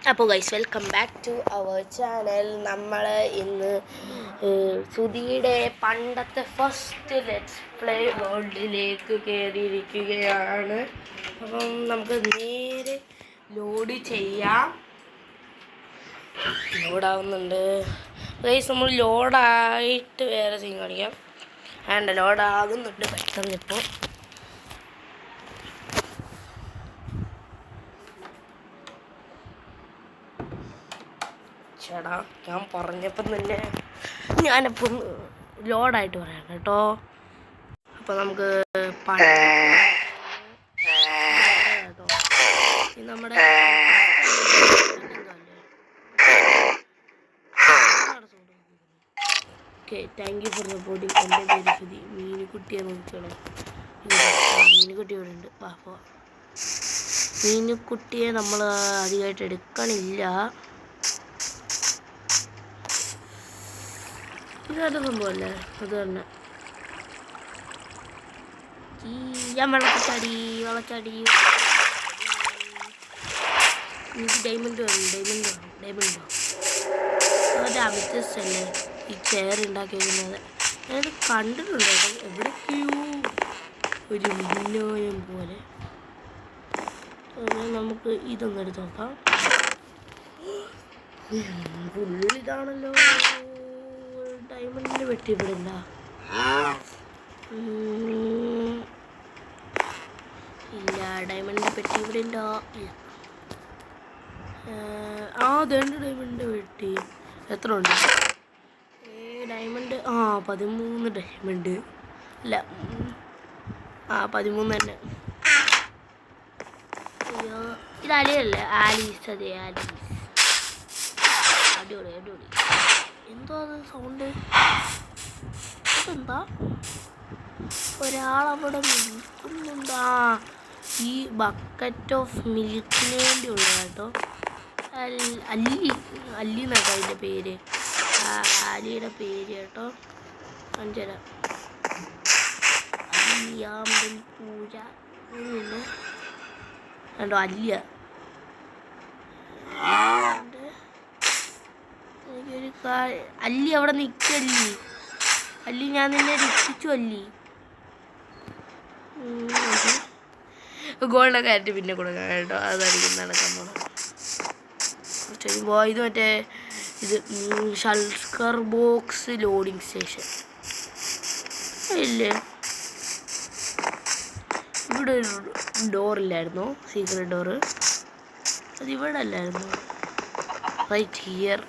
അപ്പോൾ guys welcome back to our channel. നമ്മൾ ഇന്ന് സുധിയുടെ പണ്ടത്തെ ഫസ്റ്റ് ലെറ്റ്സ് പ്ലേ വേൾഡിലേക്ക് കയറിയിരിക്കുകയാണ്. അപ്പം നമുക്ക് നേരെ ലോഡ് ചെയ്യാം. ലോഡാവുന്നുണ്ട് ഗൈസ്. നമ്മൾ ലോഡായിട്ട് വേറെ സീൻ കാണിക്കാം. വേണ്ട, ലോഡാകുന്നുണ്ട് പെട്ടെന്നിപ്പോൾ. ചേടാ, ഞാൻ പറഞ്ഞപ്പം തന്നെ ഞാനിപ്പം ലോഡായിട്ട് പറയാം കേട്ടോ. അപ്പം നമുക്ക് കേട്ടോ നമ്മുടെ okay, thank you for supporting. എൻ്റെ പേര് സുധി. മീനുകുട്ടിയെ നോക്കണം. മീനുകുട്ടി ഇവിടെ ഉണ്ട്. വാ, മീനുകുട്ടിയെ നമ്മൾ അധികമായിട്ട് എടുക്കണില്ല. ഇതായിട്ട് സംഭവമല്ലേ, അത് തന്നെ. ഞാൻ വെള്ളച്ചാടി എനിക്ക് ഡയമണ്ട് വേണം. അതൊരു അമിത്യസ് അല്ലേ ഈ ചെയർ ഉണ്ടാക്കിയിരിക്കുന്നത്. ഞാനത് കണ്ടിട്ടുണ്ട് കേട്ടോ, എവിടേക്കെയോ ഒരു വിനോയം പോലെ. നമുക്ക് ഇതൊന്നും എടുത്ത് നോക്കാം. പുള്ളിതാണല്ലോ, ഡയമണ്ടിന് വെട്ടി ഇവിടില്ല. ഇല്ല, ഡയമണ്ടിന് പെട്ടി ഇവിടെ ഉണ്ടോ? ഇല്ല. അതേണ്ട ഡയമണ്ട് വെട്ടി. എത്ര ഉണ്ട് ഡയമണ്ട്? 13 ഡയമണ്ട്. അല്ല, 13 തന്നെ. അയ്യോ, ഇത് അലിയല്ലേ? ആലീസ്. അതെ, ആലീസ്. അടിപൊളി. എന്തോ അത് സൗണ്ട്? അതെന്താ? ഒരാളവിടെ നിൽക്കുന്നുണ്ടാ. ഈ ബക്കറ്റ് ഓഫ് മിൽക്കിന് വേണ്ടിയുള്ള കേട്ടോ. അല്ലി എന്നൊക്കെ അതിൻ്റെ പേര്. ആലിയുടെ പേര് കേട്ടോ. അഞ്ചര അല്ലിയാമ്പൽ പൂജ കേട്ടോ. അല്ലിയ എനിക്കൊരു അല്ലി അവിടെ നിൽക്കല്ലി. അല്ലി, ഞാൻ നിന്നെ രക്ഷിച്ചു അല്ലി. ഗോൾഡൊക്കെ ആയിട്ട് പിന്നെ കൊടുക്കാം കേട്ടോ. അതായിരിക്കും നടക്കാൻ പോണം. ഇത് മറ്റേ ഷൾക്കർ ബോക്സ് ലോഡിങ് സ്റ്റേഷൻ ഇല്ലേ? ഇവിടെ ഒരു ഡോറില്ലായിരുന്നോ, സീക്രട്ട് ഡോറ്? അതിവിടെ അല്ലായിരുന്നു, റൈറ്റ് ഹിയർ.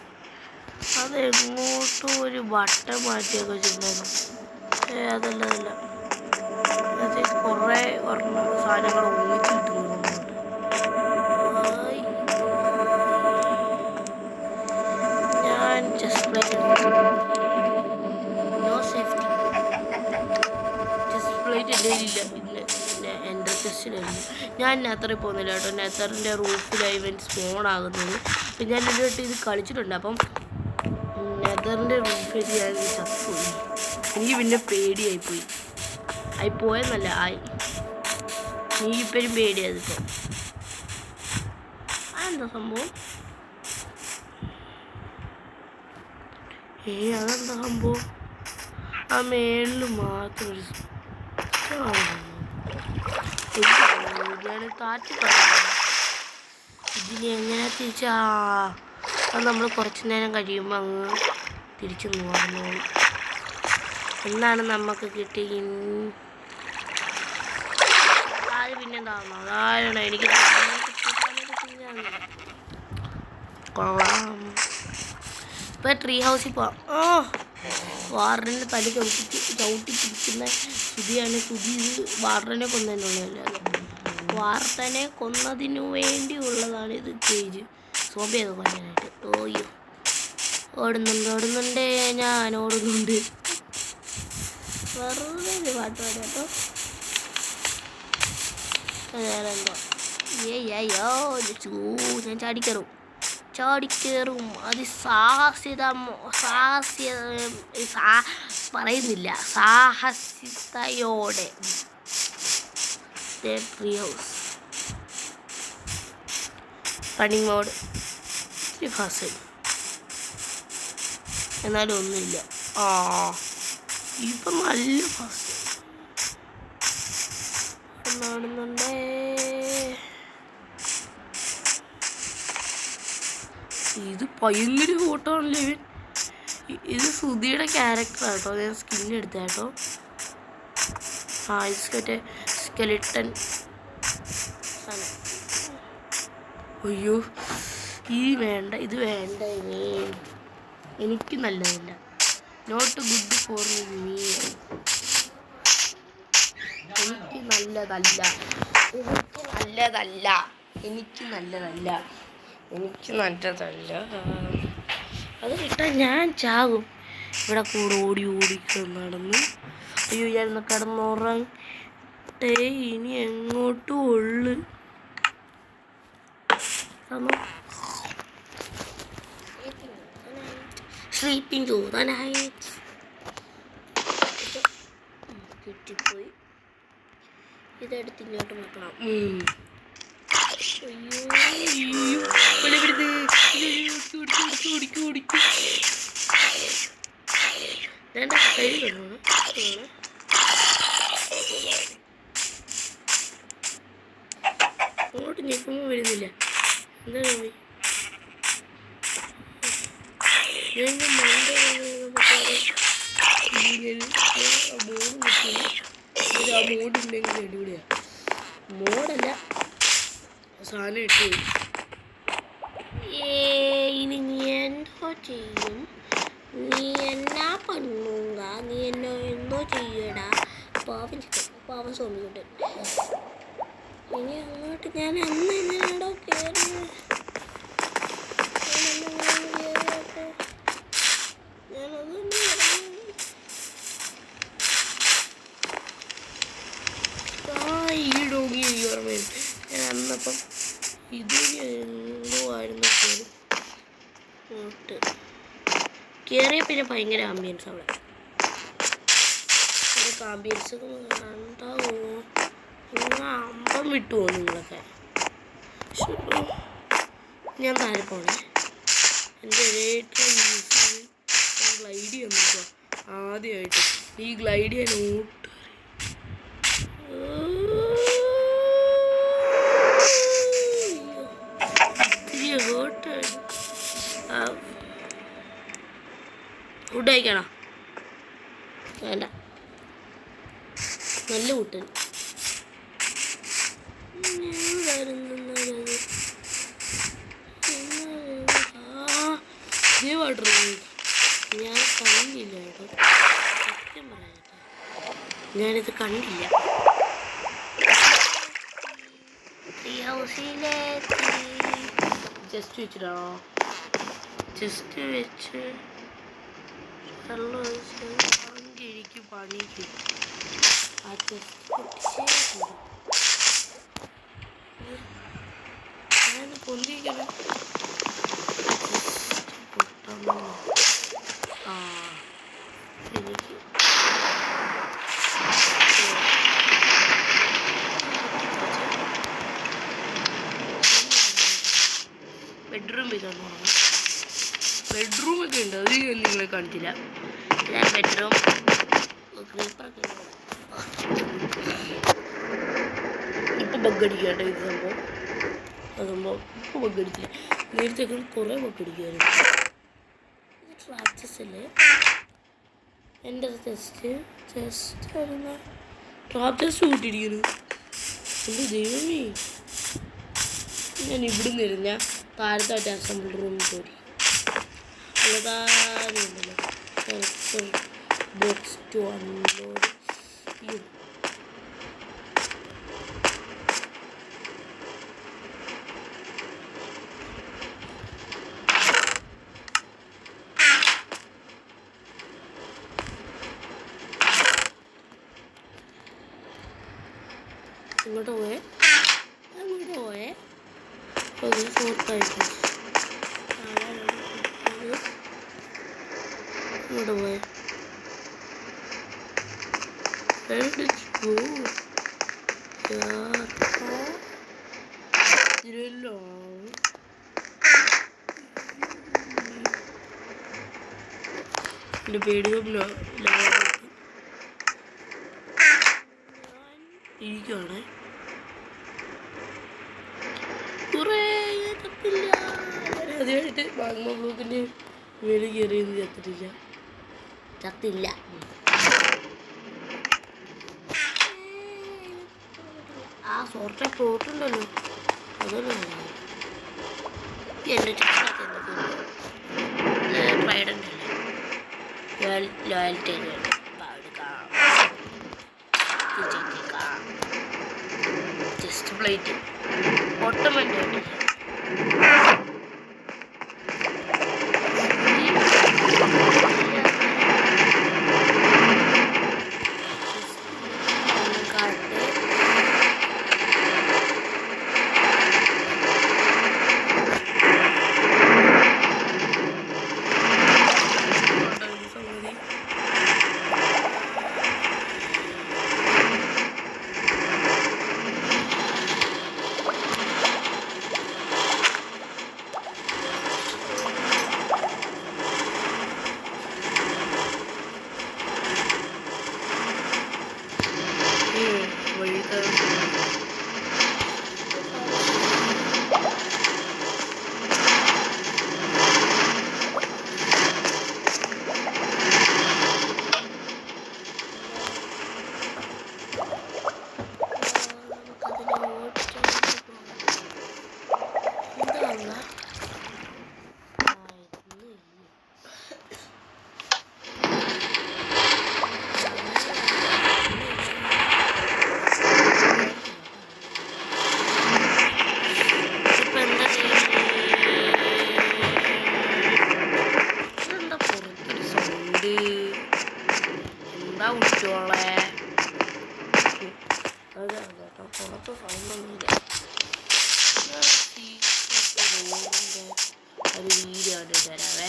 അത് എങ്ങോട്ടും ഒരു ബട്ടൺ മാറ്റിയൊക്കെ വെച്ചിട്ടുണ്ടായിരുന്നു. അതല്ല കുറേ സാധനങ്ങൾ ഒന്നിച്ച് കിട്ടുന്നുണ്ട്. ഞാൻ chest plate no safety. Chest plate എൻ്റെ കയ്യിലില്ല. പിന്നെ എൻ്റെ ചെസ്റ്റിലായിരുന്നു. ഞാൻ നെത്തറിൽ പോകുന്നില്ല കേട്ടോ. നെത്തറിൻ്റെ റൂഫിലായി ഇവൻ സ്പോൺ ആകുന്നത്. അപ്പം ഞാൻ ഇതിട്ട് ഇത് കളിച്ചിട്ടുണ്ട്. അപ്പം നെതറിൻ്റെ റൂഫിൽ ഞാൻ ചത്തുപോയി. എനിക്ക് പിന്നെ പേടിയായിപ്പോയി. പോയെന്നല്ല, എനിക്കിപ്പോഴും പേടിയാതിപ്പോൾ. അതെന്താ സംഭവം? അതെന്താ സംഭവം? ആ മേളിൽ മാത്രം ഒരു ഞാൻ താറ്റി പറഞ്ഞു. ഇതിന് എങ്ങനെ തിരിച്ചാ? അത് നമ്മൾ കുറച്ച് നേരം കഴിയുമ്പോൾ അങ്ങ് തിരിച്ചു നോക്കുന്നു. എന്നാണ് നമുക്ക് കിട്ടിയ അത് പിന്നെന്താണോ? അതാരണം എനിക്ക് കൊള്ളാം. ഇപ്പം ട്രീ ഹൗസിൽ പോവാം. വാർഡനെ തലി ചവിട്ടി പിടിക്കുന്ന സുധിയാണ്. സുധി ഇത് വാർഡനെ കൊന്നതിനുള്ളതല്ല, വാർഡനെ കൊന്നതിനു വേണ്ടിയുള്ളതാണ് ഇത്. കേജ് സോംബിയൊക്കെ കൊല്ലാനായിട്ട്. ഓയ്യോ, ഓടുന്നുണ്ട്. ഞാൻ ഓടുന്നുണ്ട്. വെറുതെ ഒരു പാട്ട് പാടി കേട്ടോ. വേറെന്തോ ഞാൻ ചാടിക്കയറും. പറയുന്നില്ല, സാഹസികതയോടെ. Tree house running mode. ഇത്തിരി ഫാസ്റ്റ് എന്നാലും ഒന്നുമില്ല. ആ ഇപ്പം നല്ല ഫാസ്റ്റ് കാണുന്നുണ്ടേ. ഇത് ഭയങ്കര ഫോട്ടോ ആണല്ലോ ഇവൻ. ഇത് സുധിയുടെ ക്യാരക്ടറാട്ടോ. ഞാൻ സ്കിൻ എടുത്താട്ടോ. ആ ഇത് മറ്റേ സ്കെലിട്ടൻ സാധനം. അയ്യോ ഇത് വേണ്ട, ഇത് വേണ്ട. എനിക്ക് നല്ലതല്ല. Not good for me. എനിക്ക് നല്ലതല്ല, എനിക്ക് നല്ലതല്ല, എനിക്ക് നല്ലതല്ല, എനിക്ക് നല്ലതല്ല. അത് കിട്ടാൻ ഞാൻ ചാകും. ഇവിടെ കൂടെ ഓടി നടന്നു. അയ്യോ ഞാൻ കിടന്നുറങ്ങട്ടെ. ഇനി എങ്ങോട്ടും ഉള്ളു സ്ലീപ്പിംഗ് ടു ദ നൈറ്റ്. കിട്ടിപ്പോയി. ഇതെടുത്ത് ഇങ്ങോട്ട് നോക്കണം. അങ്ങോട്ട് നിൽക്കുമ്പോൾ വരുന്നില്ല. എന്താണ് മോഡുണ്ടെങ്കിൽ അടിപൊളിയാ. മോഡല്ല സാധനം ഇട്ട്. ഇനി നീ എന്തോ ചെയ്യും? നീ എന്നാ പണ്ണുക? നീ എന്തോ ചെയ്യടാ? പാവൻ സ്വാമിയുണ്ട്. ഇനി അങ്ങോട്ട് ഞാൻ അന്ന് എങ്ങനെയാണോ കയറിയത്? ഈ ഡോഗി ഓർമ്മയും ഞാൻ അന്നപ്പം ഇത് എന്തോ ആയിരുന്നു കയറിയ പിന്നെ ഭയങ്കര ആംബിയൻസ് അവിടെ. അതൊക്കെ ആംബിയൻസ് കണ്ടാവോ? അമ്പം വിട്ടുപോകും നിങ്ങളൊക്കെ. ഞാൻ താഴെ പോണേ. എൻ്റെ ഏറ്റവും ഗ്ലൈഡ് ചെയ്യാൻ നോക്കുക. ആദ്യമായിട്ട് ഈ ഗ്ലൈഡ് ചെയ്യാൻ ഫുഡ് കഴിക്കണോ? വേണ്ട, നല്ല കുട്ടൻ. ഞാൻ കണ്ടില്ല കേട്ടോ, സത്യം പറയാട്ടോ, ഞാനിത് കണ്ടില്ല. ജസ്റ്റ് വെച്ചിട്ടോ, ജസ്റ്റ് വെച്ച് വെള്ളം ഒഴിച്ച് എനിക്ക് പണിക്ക് ആ ജസ്റ്റ് പൊട്ടിച്ചേ ഞാൻ പൊന്തിക്കണം. ആ എനിക്ക് ബെഡ്റൂമിൽ തുടങ്ങണം. ബെഡ്റൂമൊക്കെ ഉണ്ട്, അത് നിങ്ങളെ കാണിച്ചില്ല. ഞാൻ ബെഡ്റൂം ക്രീപ്പറൊക്കെ ഉണ്ട്. ഇപ്പം ബഗ്ഗടിക്കാട്ടോ ഇത് സംഭവം. സംഭവം ഇപ്പോൾ ബഗ്ഗടിച്ചില്ല, നേരത്തേക്ക് കുറേ ബഗ്ഗടിക്കുമായിരുന്നു. ഇത് ട്രാപ്ചസ് അല്ലേ? എൻ്റെ ജസ്റ്റ് ട്രാപ്ചസ് കൂട്ടിയിരിക്കുന്നു. എൻ്റെ ദൈവമേ, ഞാൻ ഇവിടുന്ന് ഇരുന്ന താഴത്തായിട്ട് അസംബിൾ റൂമിൽ പോയി. ഉണ്ടല്ലോ ബോക്സ് ടു അൺലോഡ്. ഇങ്ങോട്ട് പോയേ, അങ്ങോട്ട് പോയേ. ഫോർത്തായിട്ട് ഇങ്ങോട്ട് പോയേ. ഇതിലല്ലോ എൻ്റെ പേടി ഇരിക്കുകയാണ്. കുറേ ചത്തില്ല. ആദ്യമായിട്ട് മാഗ്മ ബ്ലോക്കിൻ്റെ മേളിൽ കയറിയൊന്നും ചത്തില്ല. ആ സോർട്ട പോയിട്ടുണ്ടല്ലോ, അതല്ലേ എൻ്റെ Trident loyalty chest plate automatic പുറത്ത് സൗണ്ടൊന്നുമില്ല. ഒരു വീഡിയോ കണ്ടിട്ട് തരാവേ.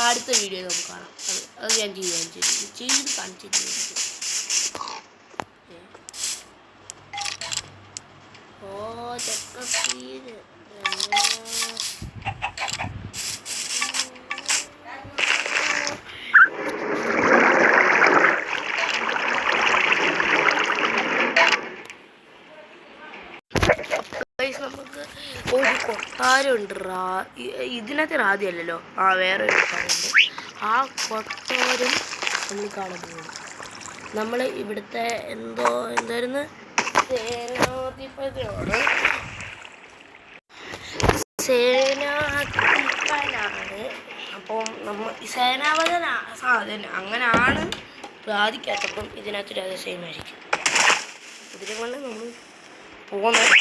അടുത്ത വീഡിയോ നമുക്ക് കാണാം. അത് ഞാൻ ചെയ്ത് കാണിച്ചിട്ട്. ഓ ചെക്ക സീന് നമുക്ക് ഒരു കൊട്ടാരമുണ്ട്. ഇതിനകത്ത് റാതിയല്ലല്ലോ, വേറെ ഒരു കൊട്ടാരമുണ്ട്. ആ കൊട്ടാരം നമ്മൾ കാണാൻ പോകുന്നു. നമ്മൾ ഇവിടുത്തെ എന്തായിരുന്നു സേനാധിപതിയാണ്. അപ്പം നമ്മൾ സേനാപതി അങ്ങനെയാണ് റാതിക്കകത്തപ്പം ഇതിനകത്ത് രഹസ്യമായിരിക്കും. ഇതിനെ കൊണ്ട് നമ്മൾ പോകുന്നത്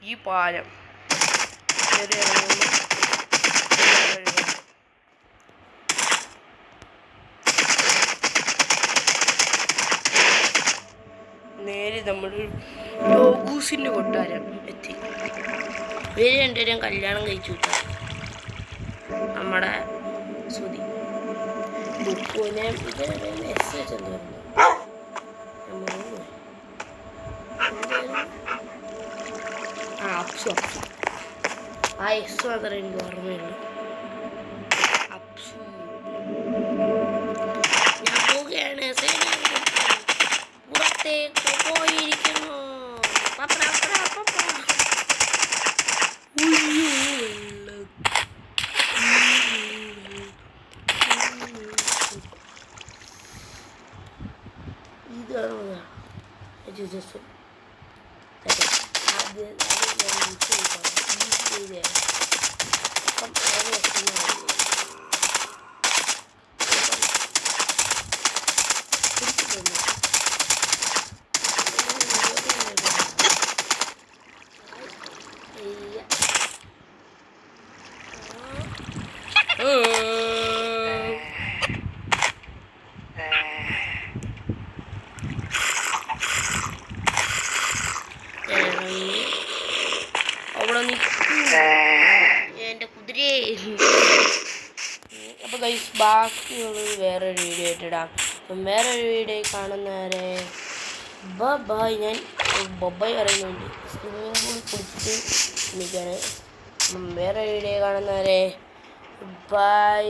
ഈ പാലം നേരെ നമ്മൾ ലോഗൂസിൻ്റെ കൊട്ടാരം എത്തി. ഇവര് രണ്ടുപേരും കല്യാണം കഴിച്ചു വിട്ടാൽ നമ്മുടെ ശ്രുതി ബുക്കുവിനെ ഇവരെ മെസ്സേജ് എന്തായിരുന്നു അപ്സു ആ എസ് മാത്രമേ എനിക്ക് ഓർമ്മയുള്ളൂ. അപ്സു ഞാൻ പോവുകയാണ്, പുറത്തേക്ക് പോയിരിക്കുന്നു. ഇതാണ് അവിടെ നിൽക്കും എൻ്റെ കുതിരയെ. അപ്പോൾ ഗൈസ് ബാക്കിയുള്ളത് വേറൊരു വീഡിയോ ആയിട്ട് ഇടാം. അപ്പം വേറൊരു വീഡിയോ കാണുന്നവരെ ബൈ. ഞാൻ ബൊബായി പറയുന്നുണ്ട്, സ്വിമ്മിംഗ് പൂൾ കുടിച്ചിട്ട് എനിക്കാണ്. വേറെ വീഡിയോ കാണുന്നവരെ ബൈ.